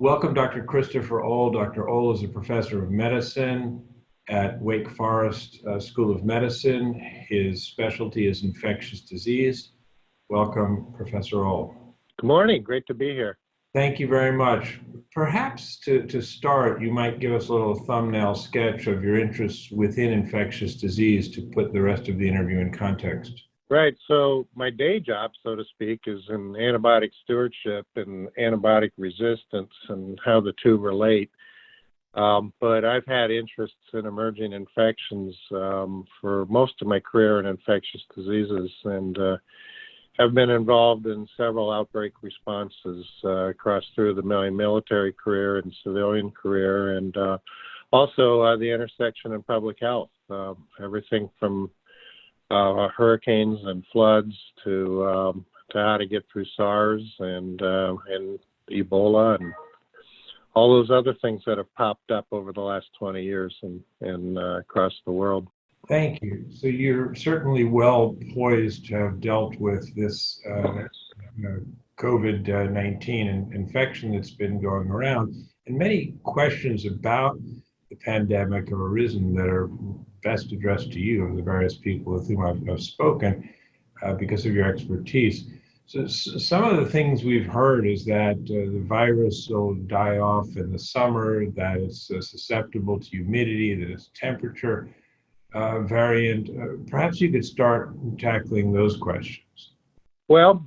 Welcome, Dr. Christopher Ohl. Dr. Ohl is a professor of medicine at Wake Forest School of Medicine. His specialty is infectious disease. Welcome, Professor Ohl. Good morning. Great to be here. Thank you very much. Perhaps to start, you might give us a little thumbnail sketch of your interests within infectious disease to put the rest of the interview in context. Right. So my day job, so to speak, is in antibiotic stewardship and antibiotic resistance and how the two relate. But I've had interests in emerging infections for most of my career in infectious diseases, and have been involved in several outbreak responses across through the military career and civilian career, and also the intersection in public health, everything from hurricanes and floods to how to get through SARS and Ebola and all those other things that have popped up over the last 20 years and across the world. Thank you. So you're certainly well poised to have dealt with this COVID-19 infection that's been going around. And many questions about the pandemic have arisen that are best addressed to you of the various people with whom I've spoken because of your expertise. So some of the things we've heard is that the virus will die off in the summer, that it's susceptible to humidity, that it's temperature variant. Perhaps you could start tackling those questions. Well,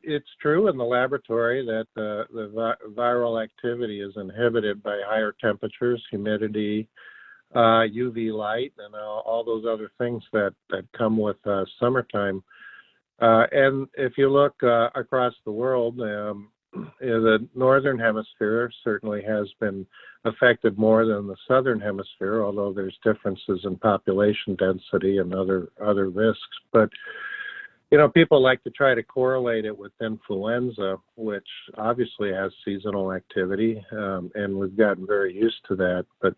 it's true in the laboratory that the viral activity is inhibited by higher temperatures, humidity, UV light, and all those other things that come with summertime. And if you look across the world, the northern hemisphere certainly has been affected more than the southern hemisphere, although there's differences in population density and other risks. But people like to try to correlate it with influenza, which obviously has seasonal activity, and we've gotten very used to that. But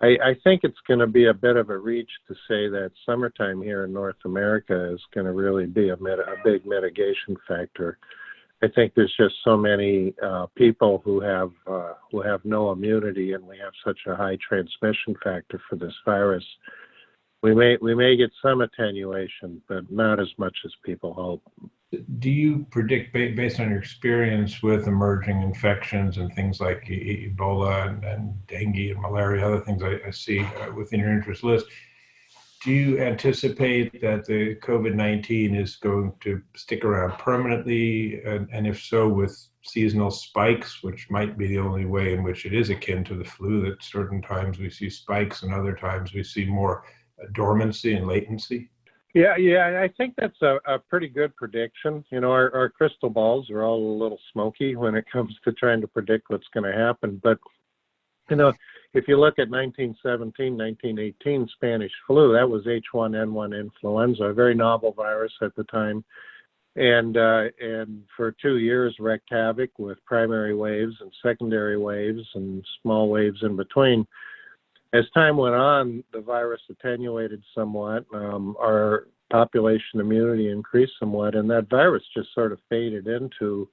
I think it's going to be a bit of a reach to say that summertime here in North America is going to really be a big mitigation factor. I think there's just so many people who have no immunity, and we have such a high transmission factor for this virus. We may get some attenuation, but not as much as people hope. Do you predict, based on your experience with emerging infections and things like Ebola and dengue and malaria, other things I see within your interest list, do you anticipate that the COVID-19 is going to stick around permanently? And if so, with seasonal spikes, which might be the only way in which it is akin to the flu, that certain times we see spikes and other times we see more dormancy and latency? Yeah, I think that's a pretty good prediction. Our crystal balls are all a little smoky when it comes to trying to predict what's going to happen. But, if you look at 1917, 1918 Spanish flu, that was H1N1 influenza, a very novel virus at the time. And for 2 years wreaked havoc with primary waves and secondary waves and small waves in between. As time went on, the virus attenuated somewhat, our population immunity increased somewhat, and that virus just sort of faded into,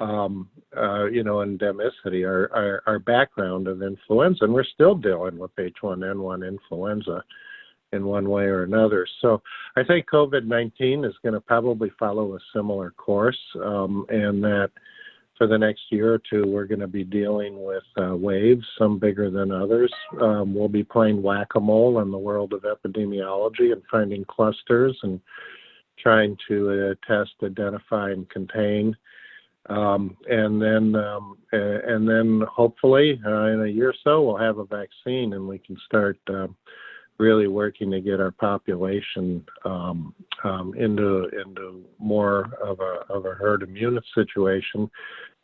endemicity, our background of influenza, and we're still dealing with H1N1 influenza in one way or another. So I think COVID-19 is going to probably follow a similar course, and that for the next year or two, we're going to be dealing with waves, some bigger than others. We'll be playing whack-a-mole in the world of epidemiology and finding clusters and trying to test, identify, and contain. And then hopefully in a year or so, we'll have a vaccine and we can start really working to get our population into more of a herd immunity situation,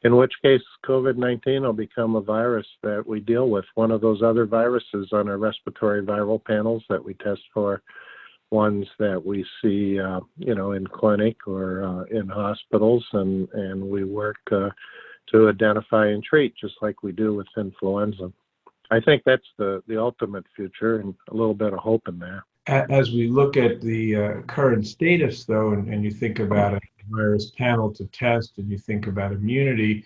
in which case COVID-19 will become a virus that we deal with, one of those other viruses on our respiratory viral panels that we test for, ones that we see in clinic or in hospitals, and we work to identify and treat just like we do with influenza. I think that's the ultimate future, and a little bit of hope in there. As we look at the current status, though, and you think about a virus panel to test, and you think about immunity,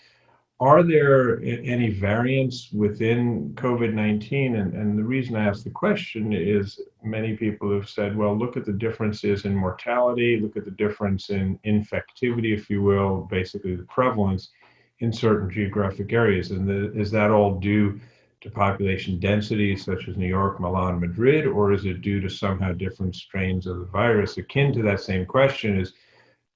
Are there any variants within COVID-19? And the reason I ask the question is many people have said, well, look at the differences in mortality, look at the difference in infectivity, if you will, basically the prevalence in certain geographic areas. And is that all due to population density, such as New York, Milan, Madrid, or is it due to somehow different strains of the virus? Akin to that same question is,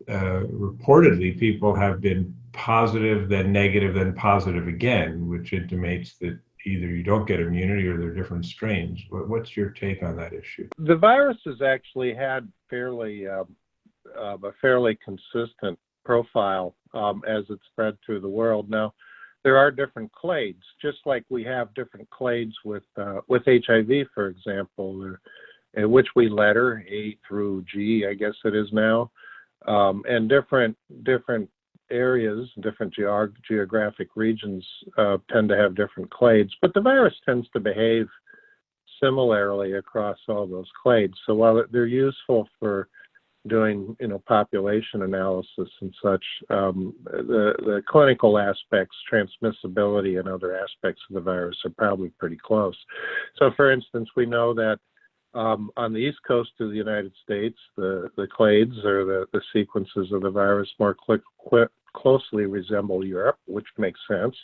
reportedly, people have been positive, then negative, then positive again, which intimates that either you don't get immunity or they're different strains. What's your take on that issue? The virus has actually had a fairly consistent profile as it spread through the world. Now, there are different clades, just like we have different clades with HIV, for example, which we letter A through G, I guess it is now, and different areas, different geographic regions tend to have different clades, but the virus tends to behave similarly across all those clades. So while they're useful for doing, population analysis and such, the clinical aspects, transmissibility, and other aspects of the virus are probably pretty close. So, for instance, we know that on the east coast of the United States, the clades or the sequences of the virus more closely resemble Europe, which makes sense,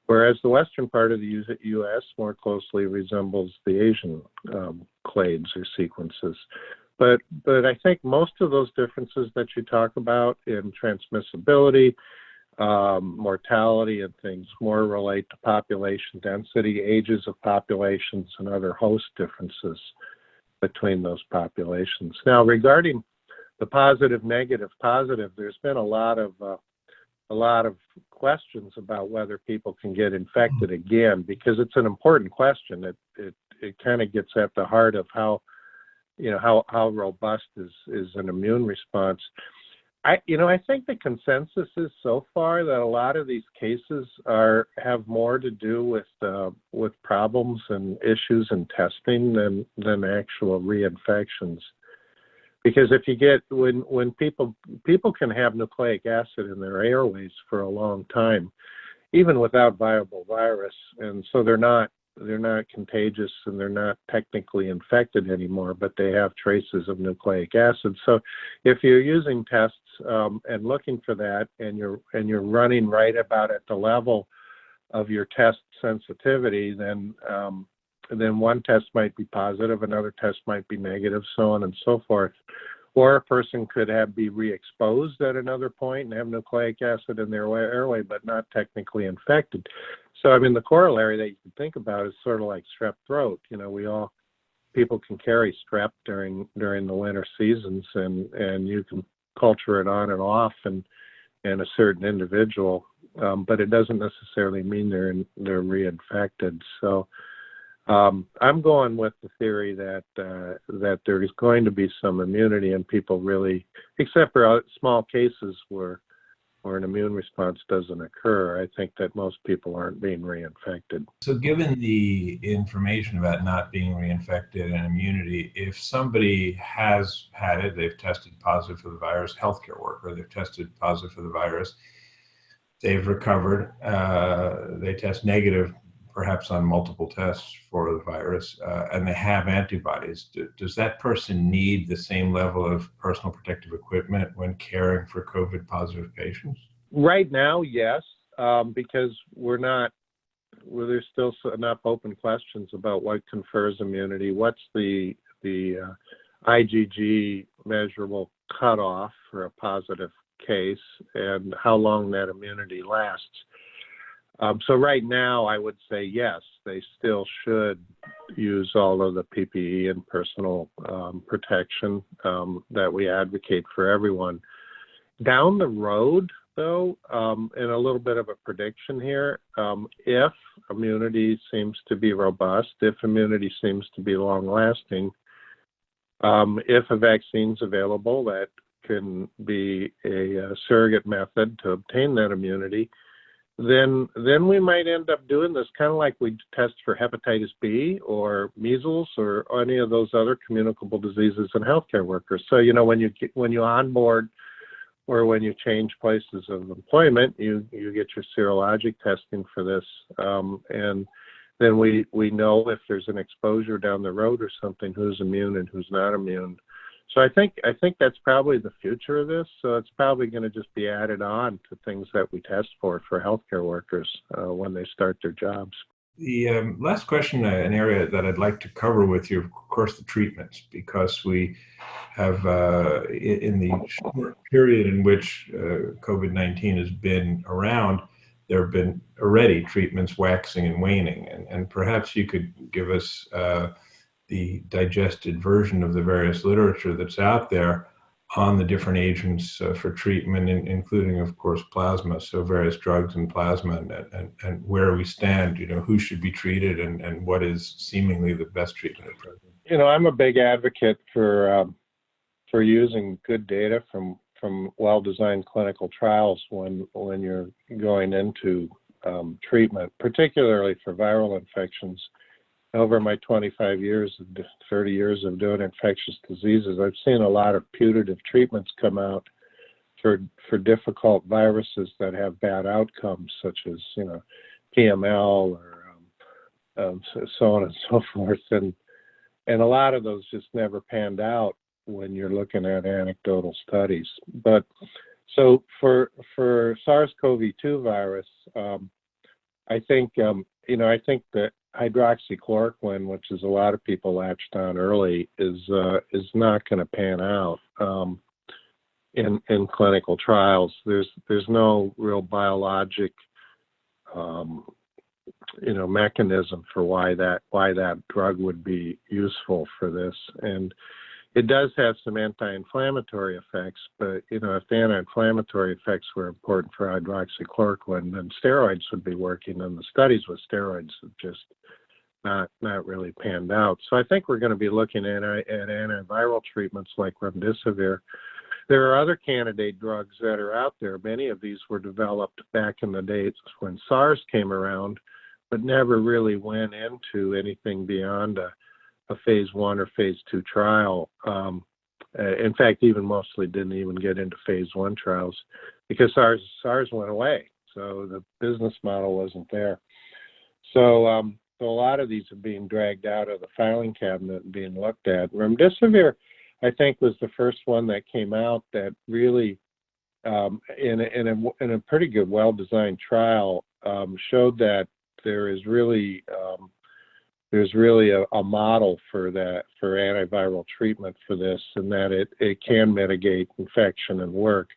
whereas the western part of the U.S. more closely resembles the Asian clades or sequences. But I think most of those differences that you talk about in transmissibility, mortality, and things more relate to population density, ages of populations, and other host differences between those populations. Now, regarding the positive, negative, positive, there's been a lot of questions about whether people can get infected again, because it's an important question. It kind of gets at the heart of how robust is an immune response. I think the consensus is so far that a lot of these cases have more to do with problems and issues in testing than actual reinfections. Because if you get when people can have nucleic acid in their airways for a long time, even without viable virus, and so they're not contagious and they're not technically infected anymore, but they have traces of nucleic acid. So if you're using tests and looking for that, and you're running right about at the level of your test sensitivity, then one test might be positive, another test might be negative, so on and so forth. Or a person could be re-exposed at another point and have nucleic acid in their airway, but not technically infected. So, the corollary that you can think about is sort of like strep throat. People can carry strep during the winter seasons, and you can culture it on and off in a certain individual, but it doesn't necessarily mean they're reinfected. So, I'm going with the theory that there is going to be some immunity, and people really, except for small cases where an immune response doesn't occur, I think that most people aren't being reinfected. So given the information about not being reinfected and immunity, if somebody has had it, they've tested positive for the virus, healthcare worker, they've tested positive for the virus, they've recovered, they test negative perhaps on multiple tests for the virus, and they have antibodies, does that person need the same level of personal protective equipment when caring for COVID positive patients? Right now, yes, because there's still enough open questions about what confers immunity, what's the IgG measurable cutoff for a positive case, and how long that immunity lasts. So right now, I would say yes, they still should use all of the PPE and personal protection that we advocate for everyone. Down the road, though, and a little bit of a prediction here, if immunity seems to be robust, if immunity seems to be long-lasting, if a vaccine's available that can be a surrogate method to obtain that immunity, then we might end up doing this kind of like we test for hepatitis B or measles or any of those other communicable diseases in healthcare workers. So, when you onboard or when you change places of employment, you get your serologic testing for this, and then we know if there's an exposure down the road or something, who's immune and who's not immune. So I think that's probably the future of this. So it's probably going to just be added on to things that we test for healthcare workers when they start their jobs. The last question, an area that I'd like to cover with you, of course, the treatments, because we have, in the short period in which COVID-19 has been around, there have been already treatments waxing and waning. And perhaps you could give us the digested version of the various literature that's out there on the different agents for treatment, including, of course, plasma, so various drugs and plasma, and where we stand, who should be treated and what is seemingly the best treatment at present. I'm a big advocate for using good data from well-designed clinical trials when you're going into treatment, particularly for viral infections. Over my 25 years, 30 years of doing infectious diseases, I've seen a lot of putative treatments come out for difficult viruses that have bad outcomes, such as PML or so on and so forth, and a lot of those just never panned out when you're looking at anecdotal studies. But so for SARS-CoV-2 virus, I think that hydroxychloroquine, which is a lot of people latched on early, is not going to pan out in clinical trials. There's no real biologic mechanism for why that drug would be useful for this, and it does have some anti-inflammatory effects, but if the anti-inflammatory effects were important for hydroxychloroquine, then steroids would be working, and the studies with steroids have just not really panned out. So I think we're going to be looking at antiviral treatments like remdesivir. There are other candidate drugs that are out there. Many of these were developed back in the days when SARS came around, but never really went into anything beyond a phase 1 or phase 2 trial. In fact, even mostly didn't even get into phase 1 trials because SARS went away. So the business model wasn't there. So a lot of these are being dragged out of the filing cabinet and being looked at. Remdesivir, I think, was the first one that came out that really, in a pretty good, well-designed trial, showed that there's really a model for antiviral treatment for this, and that it can mitigate infection and work.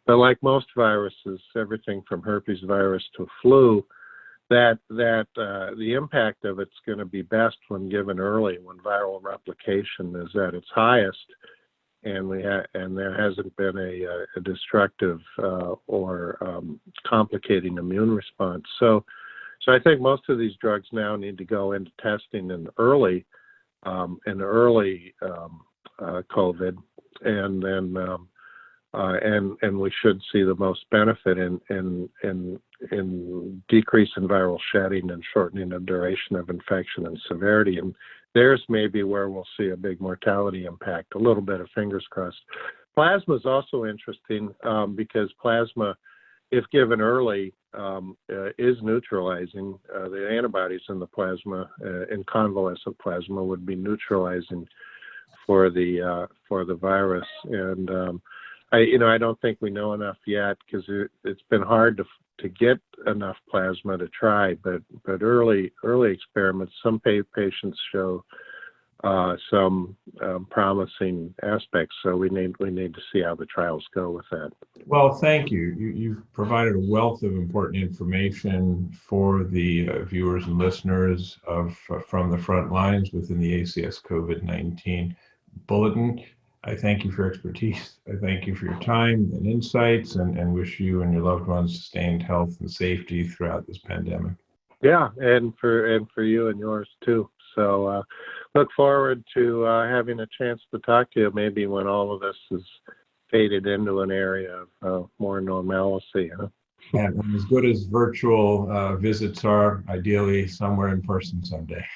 But like most viruses, everything from herpes virus to flu, that the impact of it's going to be best when given early, when viral replication is at its highest, and there hasn't been a destructive or complicating immune response. So I think most of these drugs now need to go into testing in early COVID, and then and we should see the most benefit in decrease in viral shedding and shortening of duration of infection and severity. And there's maybe where we'll see a big mortality impact. A little bit of fingers crossed. Plasma is also interesting because plasma, if given early, is neutralizing. The antibodies in the plasma, in convalescent plasma, would be neutralizing for the virus. And I don't think we know enough yet because it's been hard to get enough plasma to try. But early experiments, some patients show some promising aspects. So we need to see how the trials go with that. Well, thank you. You've provided a wealth of important information for the viewers and listeners from the front lines within the ACS COVID-19 bulletin. I thank you for your expertise. I thank you for your time and insights, and wish you and your loved ones sustained health and safety throughout this pandemic. Yeah, and for you and yours too. So look forward to having a chance to talk to you maybe when all of this is faded into an area of more normalcy. Huh? And as good as virtual visits are, ideally somewhere in person someday.